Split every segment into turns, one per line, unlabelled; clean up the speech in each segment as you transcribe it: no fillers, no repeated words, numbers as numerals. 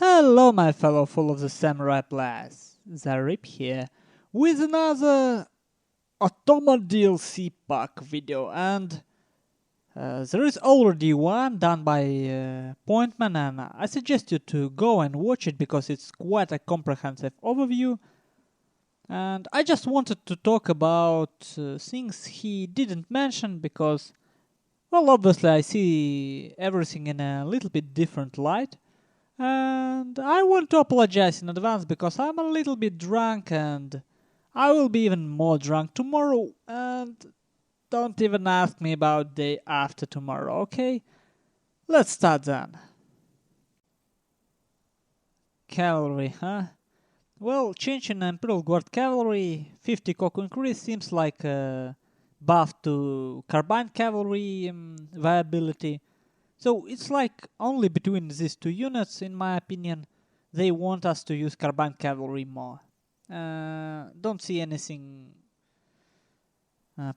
Hello my fellow full of the samurai blast, Zaript here, with another Otomo DLC pack video, and there is already one done by Pointman, and I suggest you to go and watch it because it's quite a comprehensive overview. And I just wanted to talk about things he didn't mention because, well, obviously I see everything in a little bit different light. And I want to apologize in advance because I'm a little bit drunk and I will be even more drunk tomorrow. And don't even ask me about day after tomorrow, okay? Let's start then. Cavalry, huh? Well, change in Imperial Guard Cavalry, 50 coco increase seems like a buff to Carbine Cavalry viability. So it's like only between these two units, in my opinion, they want us to use Carbine Cavalry more. Don't see anything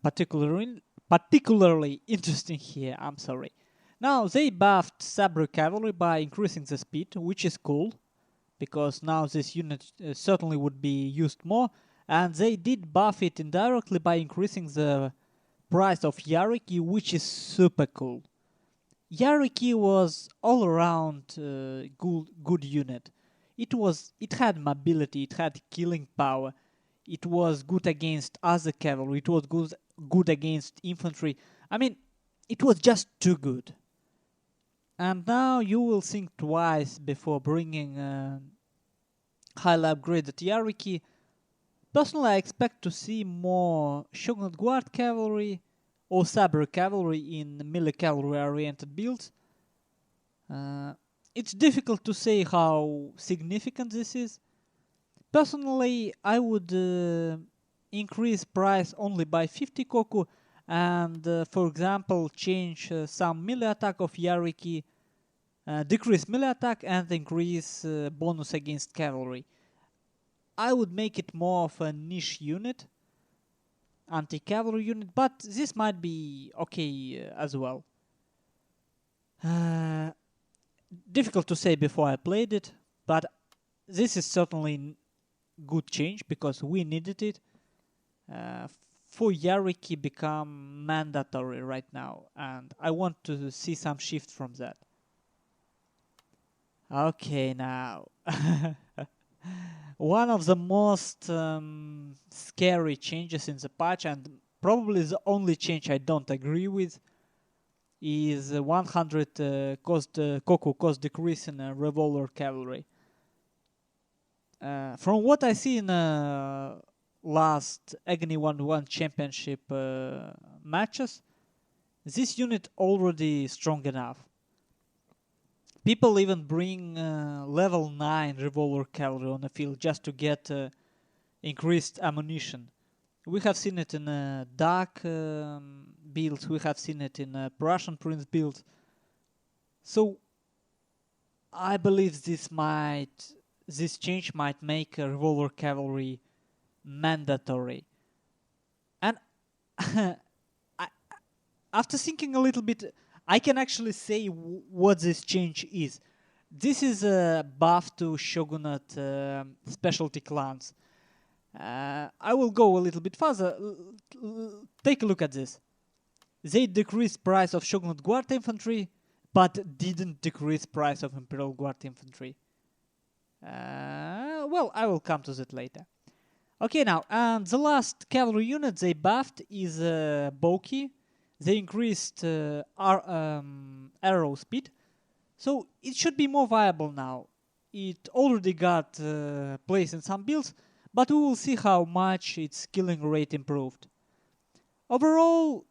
particularly interesting here, I'm sorry. Now, they buffed Sabre Cavalry by increasing the speed, which is cool, because now this unit certainly would be used more, and they did buff it indirectly by increasing the price of Yariki, which is super cool. Yariki was all around good unit. It had mobility, it had killing power, it was good against other cavalry, it was good against infantry. I mean, it was just too good. And now you will think twice before bringing highly upgraded Yariki. Personally, I expect to see more Shogun Guard cavalry or Sabre cavalry in melee cavalry oriented builds. It's difficult to say how significant this is. Personally, I would increase price only by 50 koku and, for example, change some melee attack of Yariki, decrease melee attack and increase bonus against cavalry. I would make it more of a niche unit, anti-cavalry unit, but this might be okay as well. Difficult to say before I played it, but this is certainly good change because we needed it. For Yariki become mandatory right now, and I want to see some shift from that. Okay, now one of the most scary changes in the patch, and probably the only change I don't agree with, is 100 Koku cost decrease in revolver cavalry. From what I see in last Agony 1-1 championship matches, this unit already strong enough. People even bring level 9 revolver cavalry on the field just to get increased ammunition. We have seen it in dark builds, we have seen it in Prussian Prince builds. So I believe this change might make revolver cavalry mandatory. And after thinking a little bit, I can actually say what this change is. This is a buff to Shogunate specialty clans. I will go a little bit further. Take a look at this. They decreased price of Shogunate Guard infantry, but didn't decrease price of Imperial Guard infantry. Well, I will come to that later. Okay, now, and the last cavalry unit they buffed is Boki. They increased arrow speed, so it should be more viable now. It already got place in some builds, but we will see how much its killing rate improved. Overall,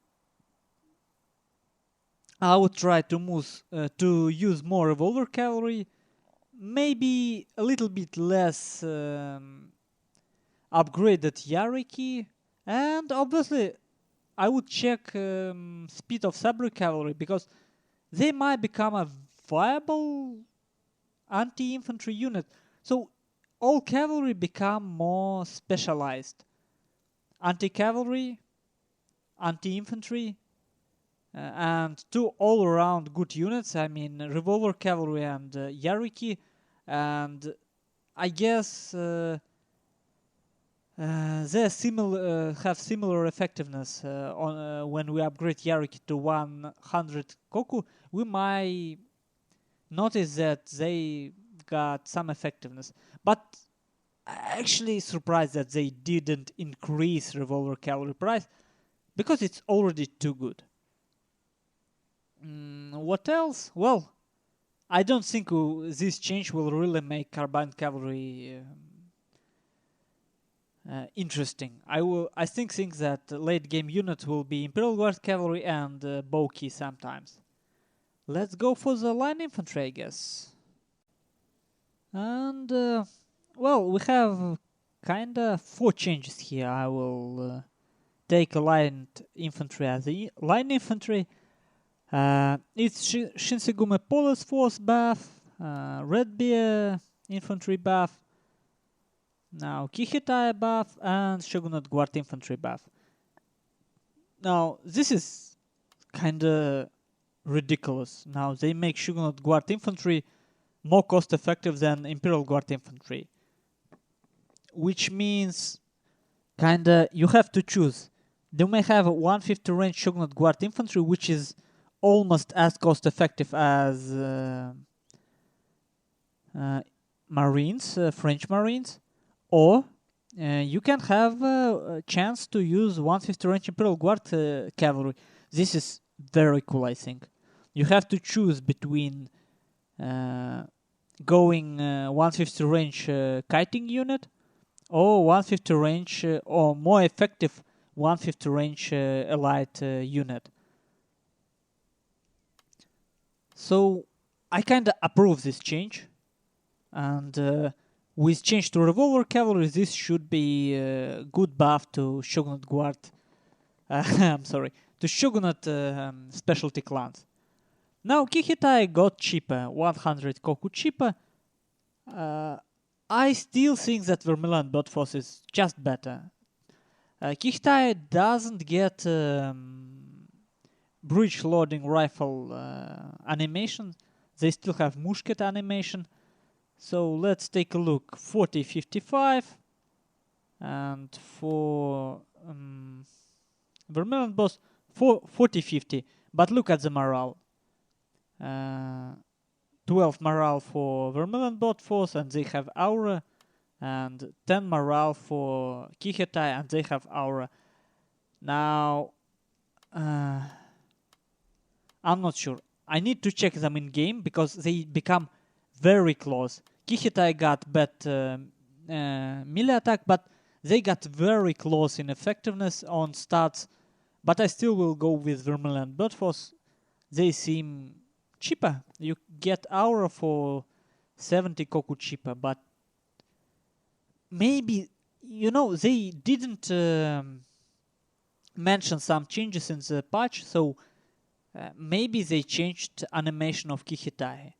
I would try to use more revolver cavalry, maybe a little bit less upgraded Yariki, and obviously I would check speed of Sabre cavalry because they might become a viable anti-infantry unit. So all cavalry become more specialized. Anti-cavalry, anti-infantry, and two all-around good units. I mean, revolver cavalry and Yariki and I guess they have similar effectiveness on when we upgrade Yariki to 100 Koku. We might notice that they got some effectiveness, but actually surprised that they didn't increase revolver cavalry price because it's already too good. What else? Well, I don't think this change will really make carbine cavalry interesting. I think that late game units will be Imperial Guard cavalry and Bowkey sometimes. Let's go for the line infantry, I guess. And well, we have kinda 4 changes here. I will take a line infantry as a line infantry. It's Shinsegume Police Force buff, Red Bear infantry buff, now Kihitai buff, and Shogunate Guard infantry buff. Now, this is kinda ridiculous. Now, they make Shogunate Guard infantry more cost effective than Imperial Guard infantry. Which means kinda you have to choose. They may have a 150 range Shogunate Guard infantry, which is almost as cost effective as Marines, French Marines, or you can have a chance to use 150 range Imperial Guard cavalry. This is very cool, I think. You have to choose between going 150 range kiting unit or 150 range or more effective 150 range elite unit. So I kinda approve this change, and with change to revolver cavalry, this should be a good buff to Shogunate Guard. I'm sorry, to Shogunate specialty clans. Now Kihitai got cheaper, 100 Koku cheaper. I still think that Vermilion Blood Force is just better. Kihitai doesn't get breech loading rifle animation. They still have musket animation. So let's take a look. 40-55, and for Vermilion Boss 40-50. But look at the morale. 12 morale for Vermilion Blood Force, and they have aura, and 10 morale for Kihitai, and they have aura. Now, I'm not sure. I need to check them in game because they become very close. Kihitai got better melee attack, but they got very close in effectiveness on stats. But I still will go with Vermilion Blood Force. They seem cheaper. You get aura for 70 Koku cheaper, but maybe, they didn't mention some changes in the patch, so maybe they changed animation of Kihitai.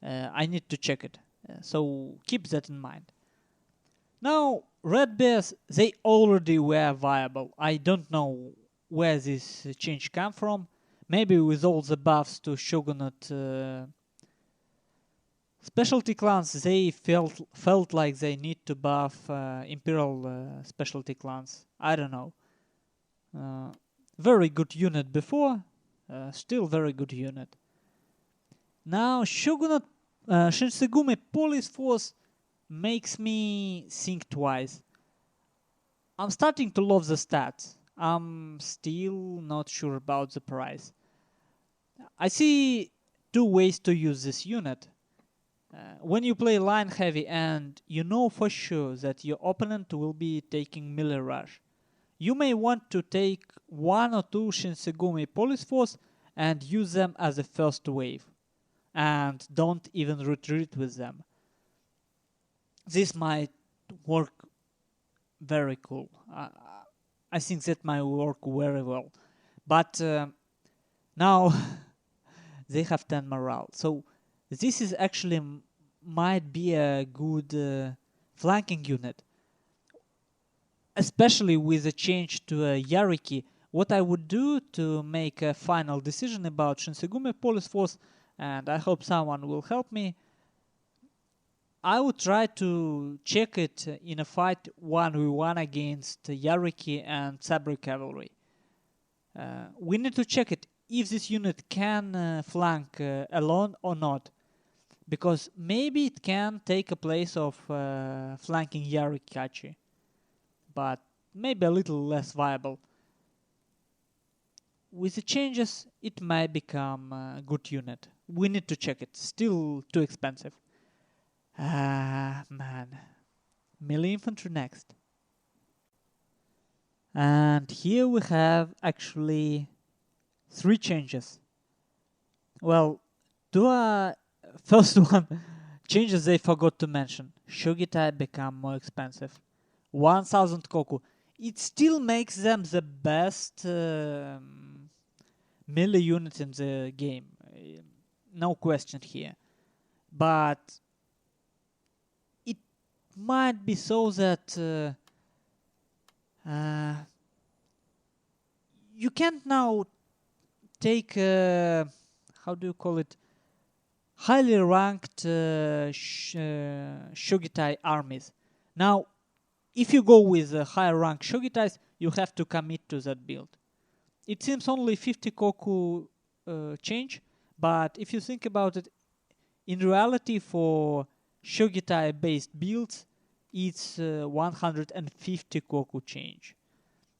I need to check it. So keep that in mind. Now, Red Bears, they already were viable. I don't know where this change came from. Maybe with all the buffs to Shogunate specialty clans, they felt like they need to buff Imperial specialty clans. I don't know. Very good unit before. Still very good unit. Now, Shogunate Shinsegume Police Force makes me think twice. I'm starting to love the stats. I'm still not sure about the price. I see 2 ways to use this unit. When you play line heavy and you know for sure that your opponent will be taking melee rush, you may want to take 1 or 2 Shinsegume Police Force and use them as a first wave, and don't even retreat with them. This might work very cool. I think that might work very well. But now they have 10 morale. So this is actually might be a good flanking unit. Especially with a change to a Yariki. What I would do to make a final decision about Shinsegume Police Force, and I hope someone will help me. I would try to check it in a fight 1v1 against Yariki and Sabre Cavalry. We need to check it if this unit can flank alone or not. Because maybe it can take a place of flanking Yarikachi. But maybe a little less viable. With the changes, it might become a good unit. We need to check it. Still too expensive. Man. Melee infantry next. And here we have actually 3 changes. Well, first one, changes they forgot to mention. Shogitai become more expensive. 1000 koku. It still makes them the best melee unit in the game. No question here. But it might be so that you can't now take, how do you call it, highly ranked Shogitai armies. Now, if you go with higher rank Shogitais, you have to commit to that build. It seems only 50 koku change, but if you think about it, in reality for Shogitai based builds, it's 150 koku change.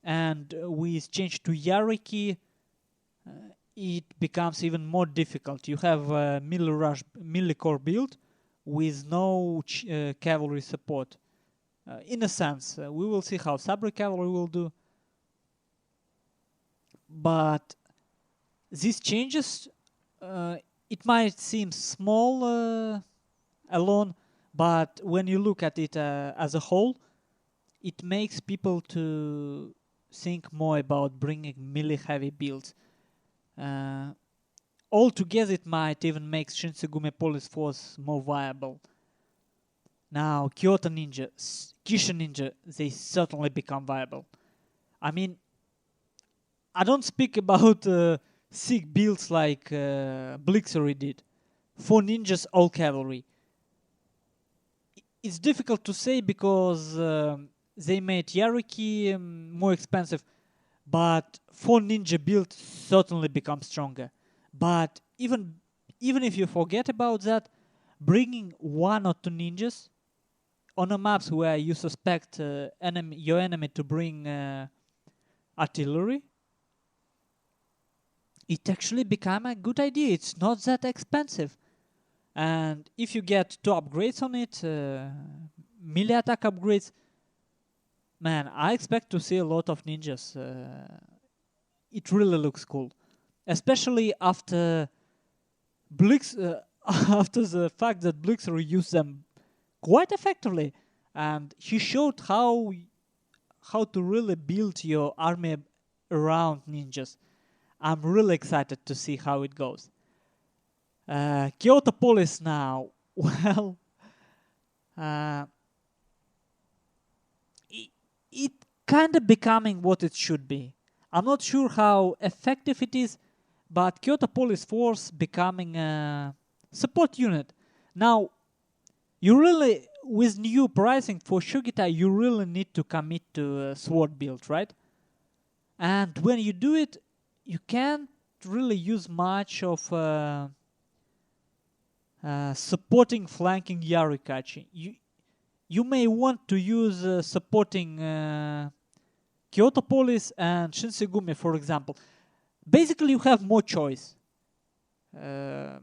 And with change to Yariki, it becomes even more difficult. You have a melee core build with no cavalry support. In a sense, we will see how Sabre Cavalry will do. But these changes, it might seem small alone, but when you look at it as a whole, it makes people to think more about bringing melee heavy builds. Altogether, it might even make Shinsengumi Police Force more viable. Now, Kyoto Ninja, Kishin Ninja, they certainly become viable. I mean, I don't speak about sick builds like Blixery did. 4 ninjas, all cavalry. It's difficult to say because they made Yariki more expensive, but 4 ninja build certainly becomes stronger. But even if you forget about that, bringing 1 or 2 ninjas on the maps where you suspect your enemy to bring artillery, it actually become a good idea. It's not that expensive. And if you get 2 upgrades on it, melee attack upgrades, man, I expect to see a lot of ninjas. It really looks cool. Especially after after the fact that Blixery used them quite effectively, and he showed how to really build your army around ninjas. I'm really excited to see how it goes. Kyoto Police now, well, it kind of becoming what it should be. I'm not sure how effective it is, but Kyoto Police Force becoming a support unit. Now, you really, with new pricing for Shogitai, you really need to commit to a sword build, right? And when you do it, you can't really use much of supporting flanking Yarikachi. You may want to use supporting Kyoto Police and Shinsengumi, for example. Basically, you have more choice. You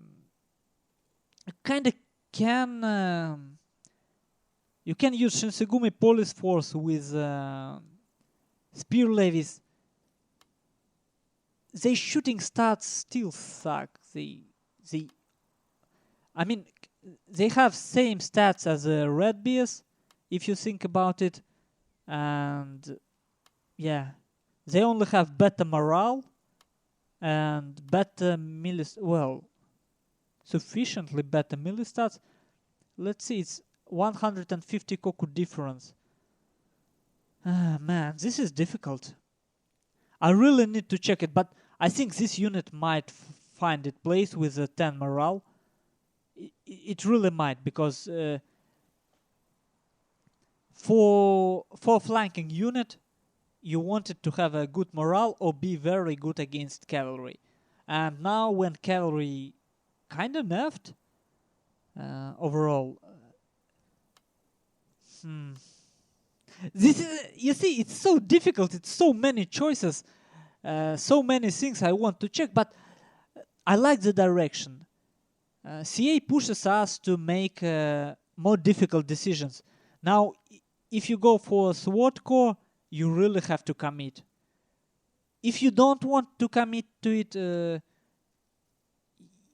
kind of can you can use Shinsengumi Police Force with spear levies. They shooting stats still suck. I mean, they have same stats as Red Bears, if you think about it, and yeah, they only have better morale and better melee. Well, sufficiently better melee stats. Let's see, it's 150 koku difference. Man, this is difficult. I really need to check it, but I think this unit might find its place with a 10 morale. It really might, because for flanking unit, you wanted to have a good morale or be very good against cavalry. And now when cavalry kind of nerfed overall, this is, you see, it's so difficult. It's so many choices, so many things I want to check. But I like the direction. CA pushes us to make more difficult decisions. Now, if you go for SWAT core, you really have to commit. If you don't want to commit to it,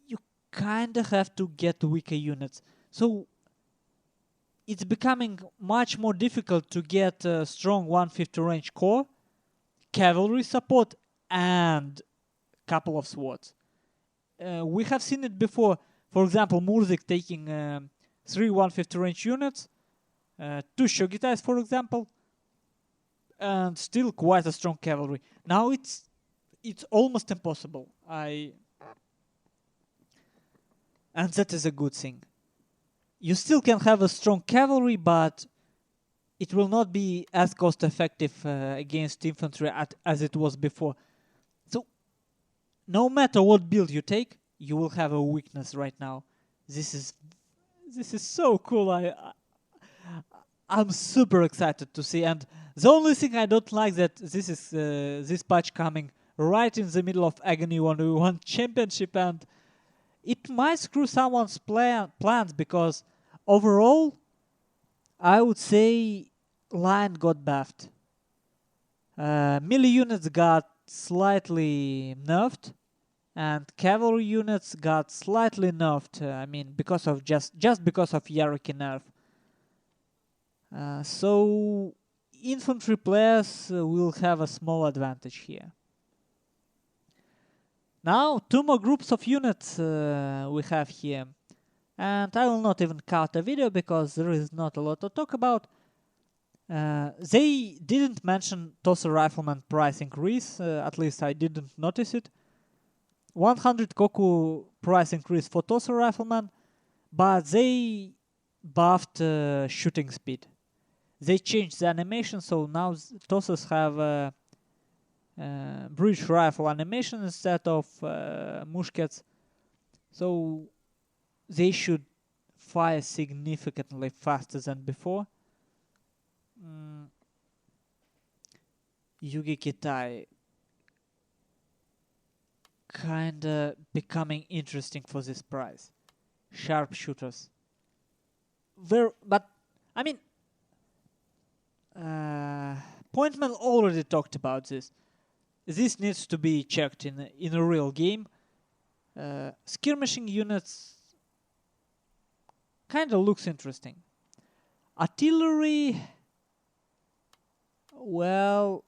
you kind of have to get weaker units. So it's becoming much more difficult to get a strong 150 range core, cavalry support, and couple of SWATs. We have seen it before. For example, Murzik taking 3 150 range units, 2 Shogitais, for example, and still quite a strong cavalry. Now it's almost impossible. And that is a good thing. You still can have a strong cavalry, but it will not be as cost effective against infantry as it was before. So no matter what build you take, you will have a weakness right now. This is so cool. I'm super excited to see. And the only thing I don't like that this is this patch coming right in the middle of Agony 1v1 championship, and it might screw someone's plans, because overall, I would say line got buffed. Melee units got slightly nerfed, and cavalry units got slightly nerfed. I mean, because of just because of hierarchy nerf. So infantry players will have a small advantage here. Now, 2 more groups of units we have here. And I will not even cut a video because there is not a lot to talk about. They didn't mention Tosa Rifleman price increase, at least I didn't notice it. 100 Koku price increase for Tosa Rifleman, but they buffed shooting speed. They changed the animation, so now Tosas have breech rifle animation instead of muskets. So they should fire significantly faster than before. Yugi Kitai kinda becoming interesting for this price. Sharpshooters. But I mean, Pointman already talked about this. This needs to be checked in a real game. Skirmishing units kind of looks interesting. Artillery, well,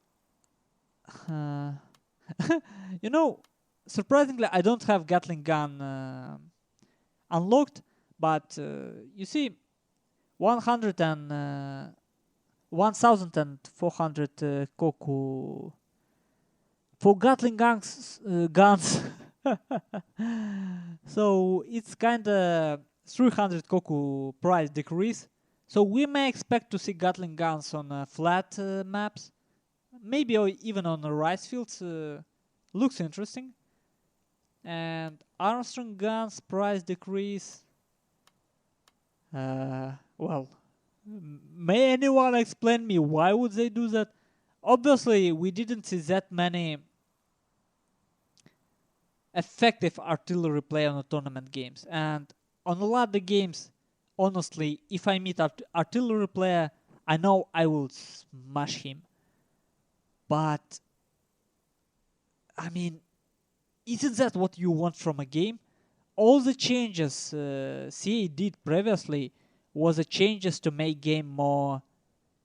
you know, surprisingly, I don't have Gatling gun unlocked, but you see, 1,400 Koku for Gatling guns. So it's kind of 300 Koku price decrease. So we may expect to see Gatling guns on flat maps, maybe or even on the rice fields. Looks interesting. And Armstrong guns price decrease. Well, may anyone explain me why would they do that? Obviously, we didn't see that many effective artillery play on the tournament games, and on a lot of games, honestly, if I meet artillery player, I know I will smash him. But I mean, isn't that what you want from a game? All the changes CA did previously was the changes to make game more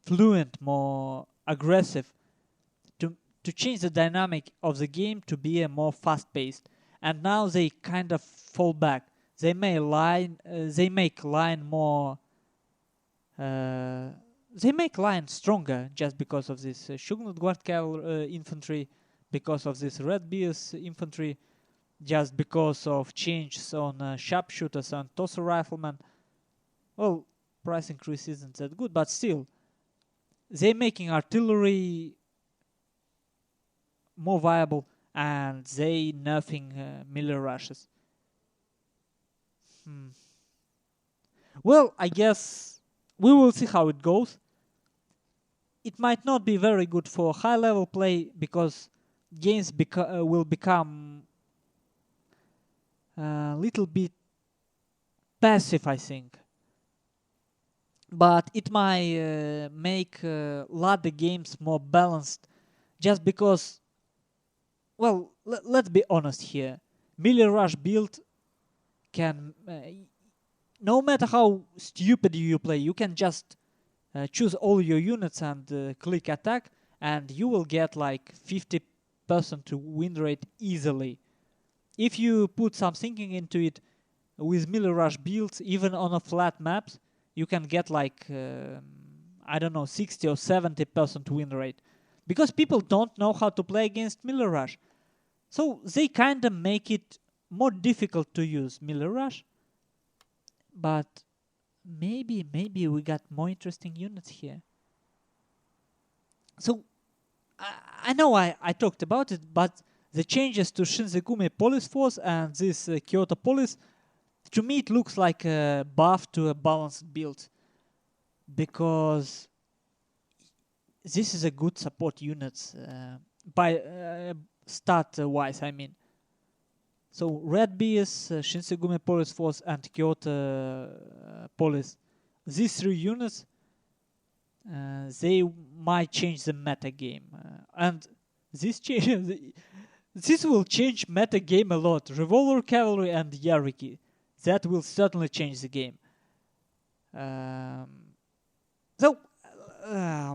fluent, more aggressive, to change the dynamic of the game to be a more fast-paced. And now they kind of fall back. They make line more. They make line stronger just because of this Shogun Guard Cavalry infantry, because of this Red Beers infantry, just because of changes on sharpshooters and Tosa Riflemen. Well, price increase isn't that good, but still, They're making artillery more viable, and they nerfing melee rushes. Well, I guess we will see how it goes. It might not be very good for high level play because games will become a little bit passive, I think. But it might make ladder games more balanced just because, well, let's be honest here. Melee rush build can, no matter how stupid you play, you can just choose all your units and click attack, and you will get like 50% win rate easily. If you put some thinking into it, with melee rush builds, even on a flat maps, you can get like, I don't know, 60 or 70% win rate. Because people don't know how to play against melee rush. So they kind of make it more difficult to use melee rush. But maybe we got more interesting units here. So I know I talked about it, but the changes to Shinsegume Police Force and this Kyoto Police, to me it looks like a buff to a balanced build, because this is a good support units by stat wise, I mean. So Red Bees, Shinsegume Police Force and Kyoto Police, these three units, they might change the meta game, and this will change meta game a lot. Revolver Cavalry and Yariki, that will certainly change the game. So,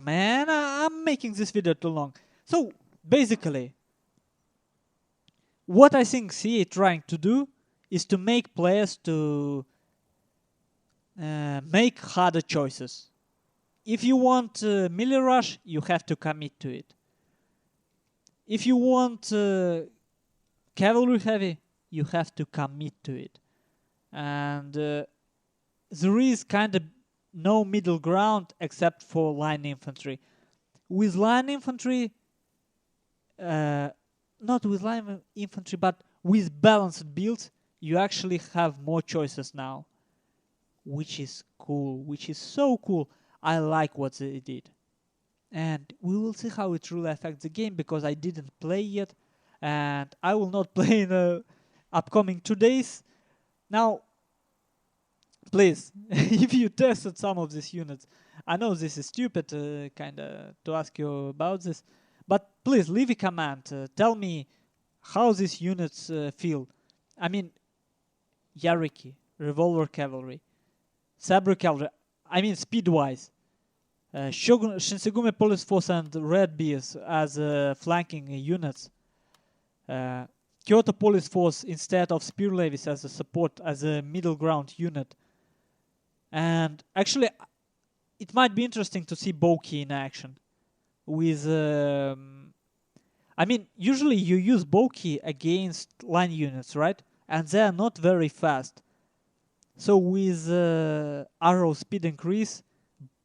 man, I'm making this video too long. So basically, what I think CA trying to do is to make players to make harder choices. If you want melee rush, you have to commit to it. If you want cavalry heavy, you have to commit to it. And there is kind of no middle ground except for line infantry. With line infantry, not with line infantry, but with balanced builds, you actually have more choices now. Which is cool, which is so cool. I like what they did. And we will see how it really affects the game, because I didn't play yet. And I will not play in the upcoming 2 days. Now, please, if you tested some of these units, I know this is stupid kinda to ask you about this, but please leave a comment. Tell me how these units feel. I mean, Yariki, Revolver Cavalry, Sabre Cavalry, I mean speed-wise. Shogun, Shinsegume Police Force and Red Bees as flanking units. Kyoto Police Force instead of Spear Levies as a support, as a middle ground unit. And actually, it might be interesting to see Boki in action. With, I mean, usually you use Boki against line units, right? And they are not very fast. So with arrow speed increase,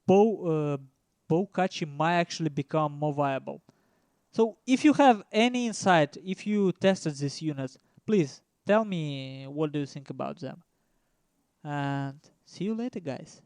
Bokachi might actually become more viable. So if you have any insight, if you tested these units, please tell me what do you think about them. And see you later, guys.